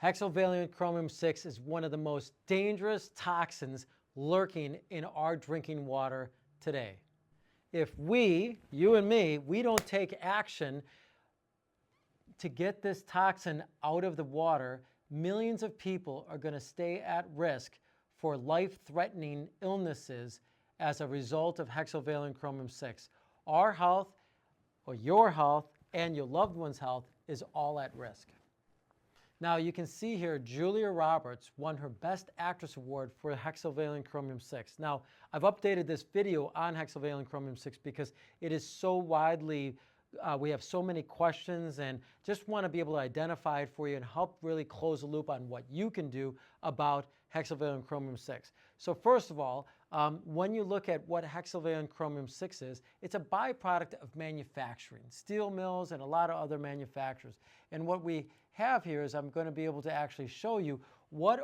Hexavalent chromium-6 is one of the most dangerous toxins lurking in our drinking water today. If we, you and me, we don't take action to get this toxin out of the water, millions of people are going to stay at risk for life-threatening illnesses as a result of hexavalent chromium-6. Our health, or your health, and your loved one's health is all at risk. Now you can see here Julia Roberts won her Best Actress Award for hexavalent chromium-6. Now I've updated this video on hexavalent chromium-6 because it is so widely, we have so many questions, and just want to be able to identify it for you and help really close the loop on what you can do about hexavalent chromium-6. So first of all, when you look at what hexavalent chromium-6 is, it's a byproduct of manufacturing, steel mills and a lot of other manufacturers. And what we have here is I'm going to be able to actually show you what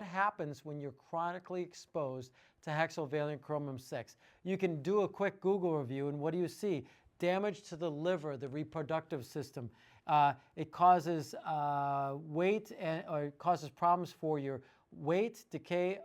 happens when you're chronically exposed to hexavalent chromium-6. You can do a quick Google review, and what do you see? Damage to the liver, the reproductive system. It causes weight or it causes problems for your weight, decay,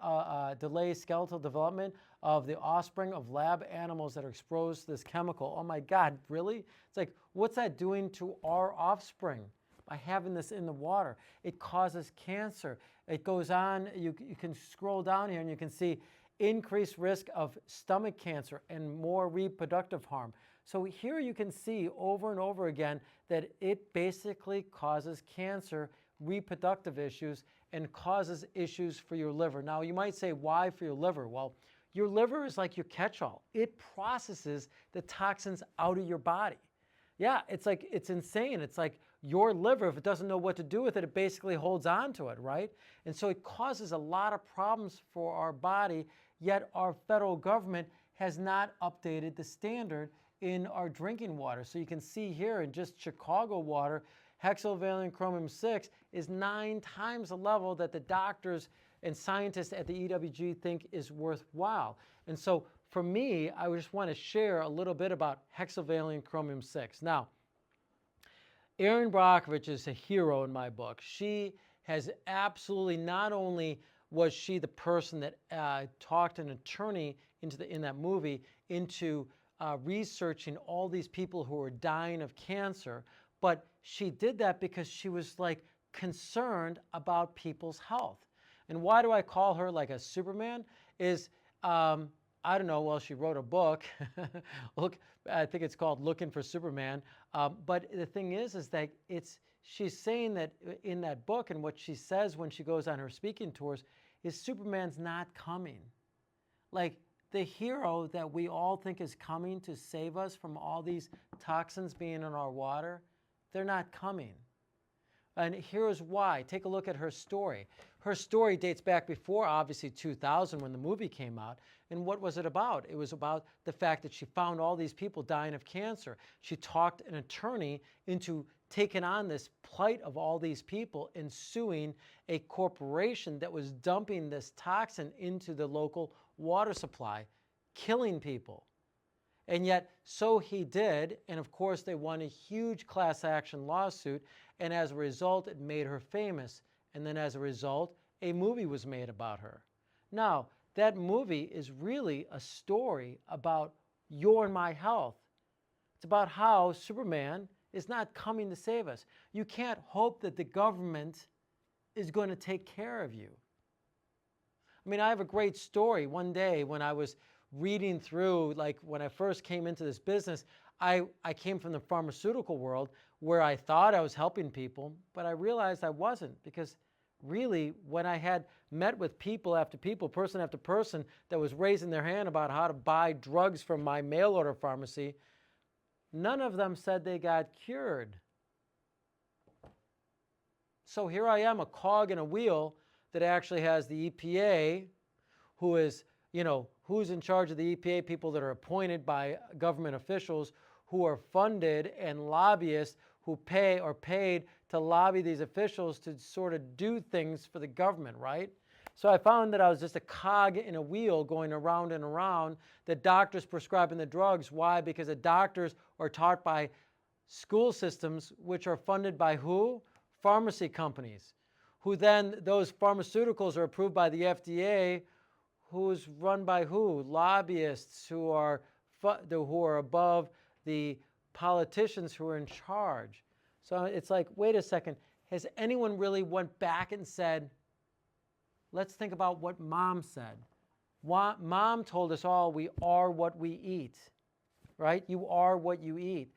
delay skeletal development of the offspring of lab animals that are exposed to this chemical. Oh my God, really? It's like, what's that doing to our offspring by having this in the water? It causes cancer. It goes on, you can scroll down here and you can see increased risk of stomach cancer and more reproductive harm. So here you can see over and over again that it basically causes cancer, reproductive issues, and causes issues for your liver. Now you might say, why for your liver? Well, your liver is like your catch-all. It processes the toxins out of your body. Yeah, it's insane. It's like your liver, if it doesn't know what to do with it, it basically holds on to it, right? And so it causes a lot of problems for our body, yet our federal government has not updated the standard in our drinking water. So you can see here in just Chicago water, hexavalent chromium-6 is 9 times the level that the doctors and scientists at the EWG think is worthwhile. And so for me, I just want to share a little bit about hexavalent chromium-6. Now, Erin Brockovich is a hero in my book. She has absolutely, not only was she the person that talked an attorney in that movie into researching all these people who were dying of cancer, but she did that because she was like concerned about people's health. And why do I call her like a Superman? Is I don't know, well, she wrote a book. Look, I think it's called Looking for Superman. But the thing is that she's saying that in that book, and what she says when she goes on her speaking tours, is Superman's not coming. Like the hero that we all think is coming to save us from all these toxins being in our water, they're not coming. And here's why. Take a look at her story. Her story dates back before, obviously, 2000 when the movie came out. And what was it about? It was about the fact that she found all these people dying of cancer. She talked an attorney into taking on this plight of all these people and suing a corporation that was dumping this toxin into the local water supply, killing people. And yet, so he did, and of course they won a huge class action lawsuit, and as a result it made her famous, and then as a result a movie was made about her. Now, that movie is really a story about your and my health. It's about how Superman is not coming to save us. You can't hope that the government is going to take care of you. I mean, I have a great story. One day when I was reading through, like when I first came into this business, I came from the pharmaceutical world where I thought I was helping people, but I realized I wasn't, because really when I had met with people after people, person after person that was raising their hand about how to buy drugs from my mail order pharmacy, none of them said they got cured. So here I am, a cog in a wheel that actually has the EPA, who is, who's in charge of the EPA? People that are appointed by government officials who are funded, and lobbyists who pay or paid to lobby these officials to sort of do things for the government, right? So I found that I was just a cog in a wheel going around and around. The doctors prescribing the drugs. Why? Because the doctors are taught by school systems which are funded by who? pharmacy companies, who then those pharmaceuticals are approved by the FDA, who's run by who? Lobbyists who are above the politicians who are in charge. So it's like, wait a second, has anyone really went back and said, let's think about what Mom said. Mom told us all we are what we eat, right? You are what you eat.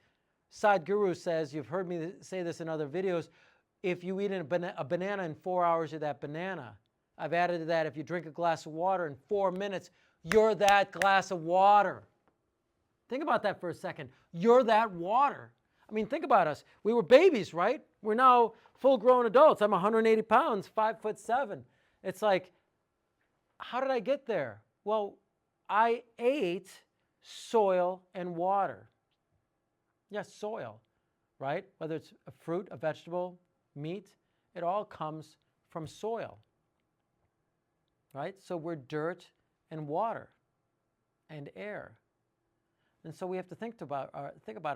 Sadhguru says, you've heard me say this in other videos, if you eat a banana in 4 hours, you're that banana. I've added to that, if you drink a glass of water in 4 minutes, you're that glass of water. Think about that for a second. You're that water. I mean, think about us. We were babies, right? We're now full-grown adults. I'm 180 pounds, 5'7". It's like, how did I get there? Well, I ate soil and water. Yes, soil, right? Whether it's a fruit, a vegetable, meat, it all comes from soil, right? So we're dirt and water and air. And so we have to think about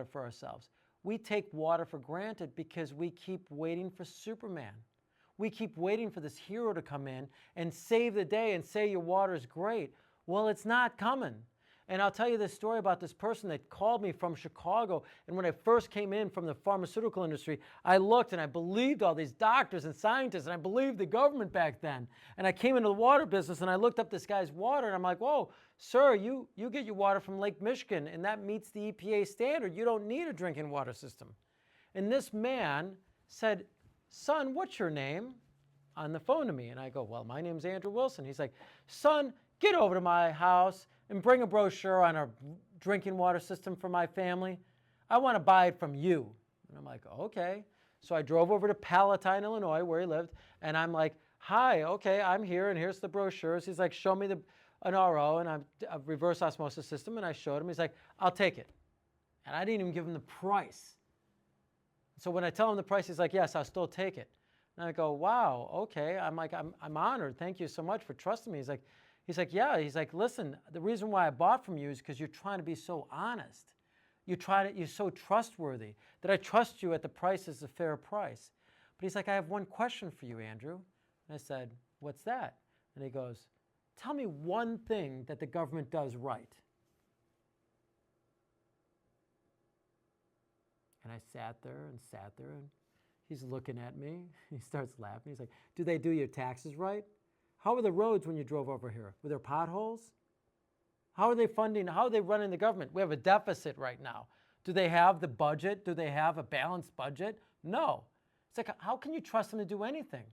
it for ourselves. We take water for granted because we keep waiting for Superman. We keep waiting for this hero to come in and save the day and say your water is great. Well, it's not coming. And I'll tell you this story about this person that called me from Chicago. And when I first came in from the pharmaceutical industry, I looked and I believed all these doctors and scientists, and I believed the government back then. And I came into the water business and I looked up this guy's water and I'm like, whoa, sir, you get your water from Lake Michigan and that meets the EPA standard. You don't need a drinking water system. And this man said, son, what's your name? On the phone to me. And I go, well, my name's Andrew Wilson. He's like, son, get over to my house and bring a brochure on a drinking water system for my family. I want to buy it from you. And I'm like, okay. So I drove over to Palatine, Illinois, where he lived, and I'm like, hi, okay, I'm here, and here's the brochures. He's like, show me an RO and a reverse osmosis system, and I showed him. He's like, I'll take it. And I didn't even give him the price. So when I tell him the price, he's like, yes, I'll still take it. And I go, wow, okay. I'm like, I'm honored. Thank you so much for trusting me. He's like, yeah. He's like, listen, the reason why I bought from you is because you're trying to be so honest. You're so trustworthy that I trust you at the price is a fair price. But he's like, I have one question for you, Andrew. And I said, what's that? And he goes, tell me one thing that the government does right. And I sat there, and he's looking at me. He starts laughing. He's like, do they do your taxes right? How are the roads when you drove over here? Were there potholes? How are they funding? How are they running the government? We have a deficit right now. Do they have the budget? Do they have a balanced budget? No. It's like, how can you trust them to do anything?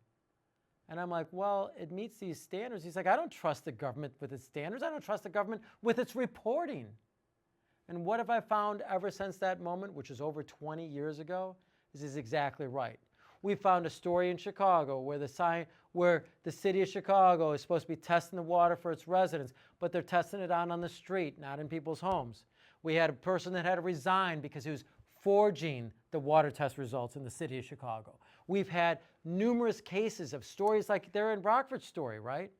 And I'm like, well, it meets these standards. He's like, I don't trust the government with its standards. I don't trust the government with its reporting. And what have I found ever since that moment, which is over 20 years ago? This is exactly right. We found a story in Chicago where the city of Chicago is supposed to be testing the water for its residents, but they're testing it on the street, not in people's homes. We had a person that had to resign because he was forging the water test results in the city of Chicago. We've had numerous cases of stories like the Erin Brockovich story, right?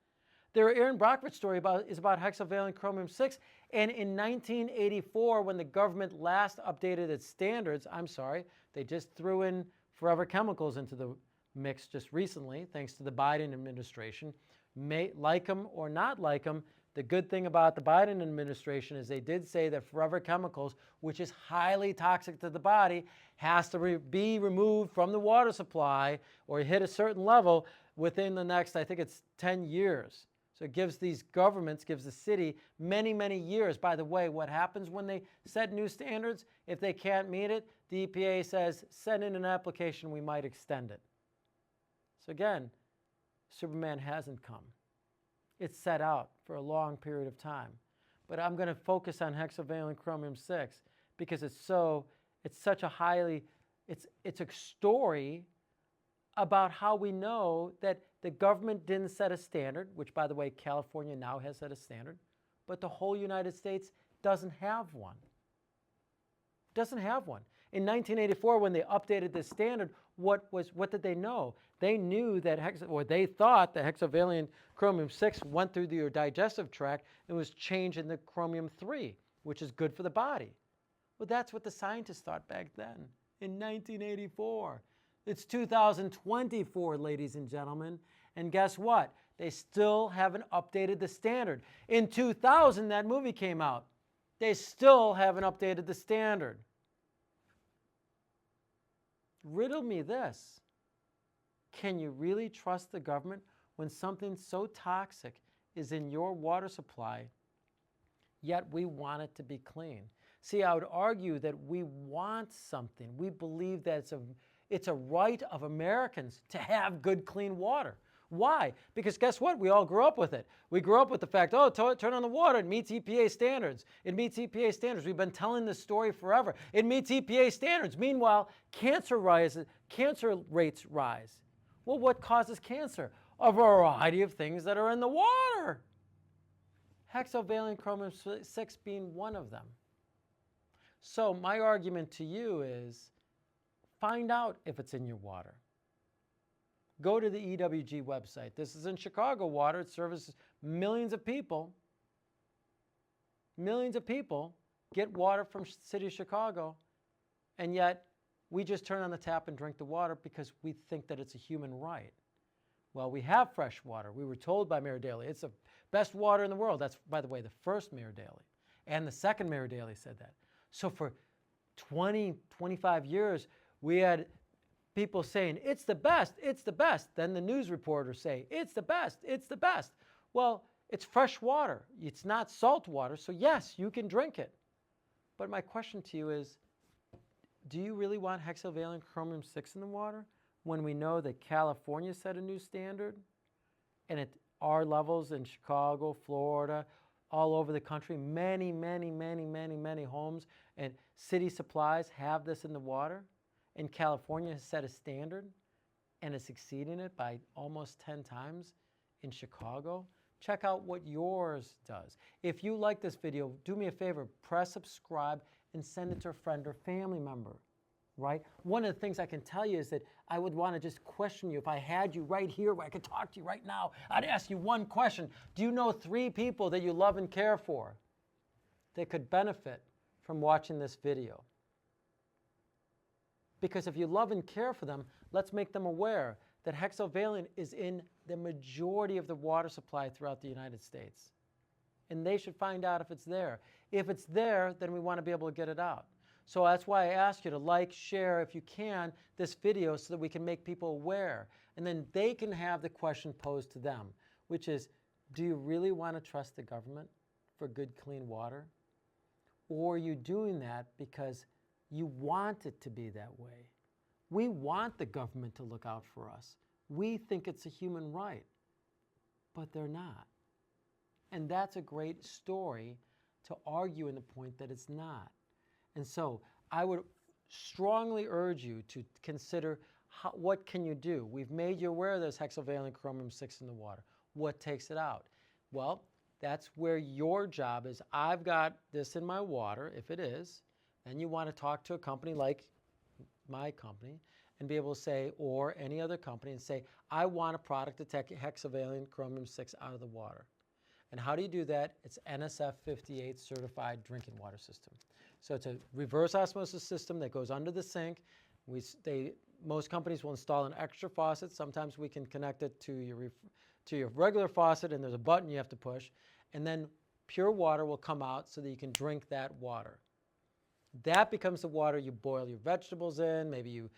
The Erin Brockovich story is about hexavalent chromium-6, and in 1984, when the government last updated its standards, they just threw in forever chemicals into the mix just recently, thanks to the Biden administration. Like them or not like them, the good thing about the Biden administration is they did say that forever chemicals, which is highly toxic to the body, has to be removed from the water supply or hit a certain level within the next, I think it's 10 years. So it gives these governments, gives the city many, many years. By the way, what happens when they set new standards? If they can't meet it, the EPA says, send in an application, we might extend it. So again, Superman hasn't come. It's set out for a long period of time. But I'm going to focus on hexavalent chromium-6 because it's such a it's a story about how we know that the government didn't set a standard, which, by the way, California now has set a standard, but the whole United States doesn't have one. Doesn't have one. In 1984, when they updated this standard, what did they know? They knew that they thought that hexavalent chromium-6 went through your digestive tract and was changed into chromium-3, which is good for the body. Well, that's what the scientists thought back then in 1984. It's 2024, ladies and gentlemen. And guess what? They still haven't updated the standard. In 2000, that movie came out. They still haven't updated the standard. Riddle me this. Can you really trust the government when something so toxic is in your water supply, yet we want it to be clean? See, I would argue that we want something. We believe that it's a right of Americans to have good, clean water. Why? Because guess what? We all grew up with it. We grew up with the fact, oh, turn on the water. It meets EPA standards. It meets EPA standards. We've been telling this story forever. It meets EPA standards. Meanwhile, cancer rates rise. Well, what causes cancer? A variety of things that are in the water. Hexavalent chromium 6 being one of them. So my argument to you is find out if it's in your water. Go to the EWG website. This is in Chicago water. It services millions of people. Millions of people get water from the city of Chicago, and yet we just turn on the tap and drink the water because we think that it's a human right. Well, we have fresh water. We were told by Mayor Daley it's the best water in the world. That's, by the way, the first Mayor Daley. And the second Mayor Daley said that. So for 20, 25 years, we had people saying, it's the best, it's the best. Then the news reporters say, it's the best, it's the best. Well, it's fresh water. It's not salt water, so yes, you can drink it. But my question to you is, do you really want hexavalent chromium 6 in the water when we know that California set a new standard and at our levels in Chicago, Florida, all over the country, many homes and city supplies have this in the water? And California has set a standard and is exceeding it by almost 10 times in Chicago. Check out what yours does. If you like this video, do me a favor, press subscribe and send it to a friend or family member, right? One of the things I can tell you is that I would want to just question you. If I had you right here where I could talk to you right now, I'd ask you one question. Do you know 3 people that you love and care for that could benefit from watching this video? Because if you love and care for them, let's make them aware that hexavalent is in the majority of the water supply throughout the United States. And they should find out if it's there. If it's there, then we want to be able to get it out. So that's why I ask you to like, share, if you can, this video so that we can make people aware. And then they can have the question posed to them, which is, do you really want to trust the government for good, clean water? Or are you doing that because you want it to be that way? We want the government to look out for us. We think it's a human right, but they're not. And that's a great story to argue in the point that it's not. And so I would strongly urge you to consider what can you do? We've made you aware there's hexavalent chromium 6 in the water. What takes it out? Well, that's where your job is. I've got this in my water, if it is, and you want to talk to a company like my company and be able to say, or any other company, and say, I want a product to take hexavalent chromium 6 out of the water. And how do you do that? It's NSF 58 certified drinking water system. So it's a reverse osmosis system that goes under the sink. Most companies will install an extra faucet. Sometimes we can connect it to your regular faucet, and there's a button you have to push. And then pure water will come out so that you can drink that water. That becomes the water you boil your vegetables in. Maybe you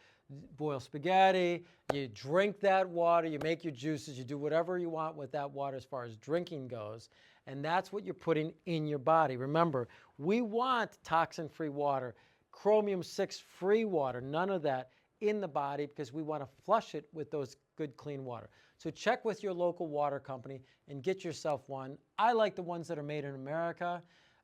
boil spaghetti. You drink that water. You make your juices. You do whatever you want with that water as far as drinking goes. And that's what you're putting in your body. Remember, we want toxin-free water, chromium 6-free water, none of that in the body, because we want to flush it with those good, clean water. So check with your local water company and get yourself one. I like the ones that are made in America.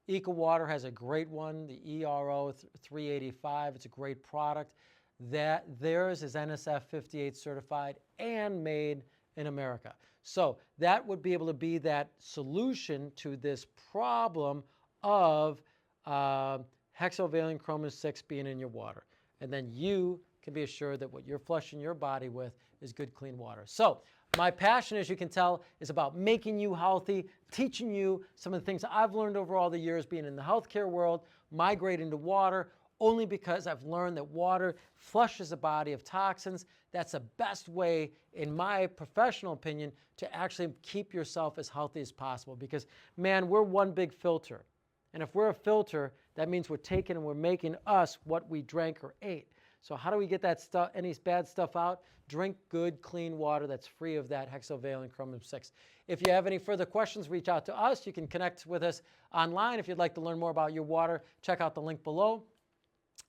EcoWater has a great one, the ERO 385. It's a great product. Theirs is NSF 58 certified and made in America. So that would be able to be that solution to this problem of hexavalent chromium 6 being in your water. And then you can be assured that what you're flushing your body with is good, clean water. So my passion, as you can tell, is about making you healthy, teaching you some of the things I've learned over all the years being in the healthcare world, migrating to water, only because I've learned that water flushes a body of toxins. That's the best way, in my professional opinion, to actually keep yourself as healthy as possible. Because, man, we're one big filter. And if we're a filter, that means we're taking and we're making us what we drank or ate. So how do we get that stuff, any bad stuff out? Drink good, clean water that's free of that hexavalent chromium-6. If you have any further questions, reach out to us. You can connect with us online. If you'd like to learn more about your water, check out the link below.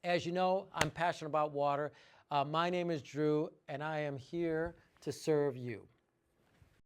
As you know, I'm passionate about water. My name is Drew, and I am here to serve you.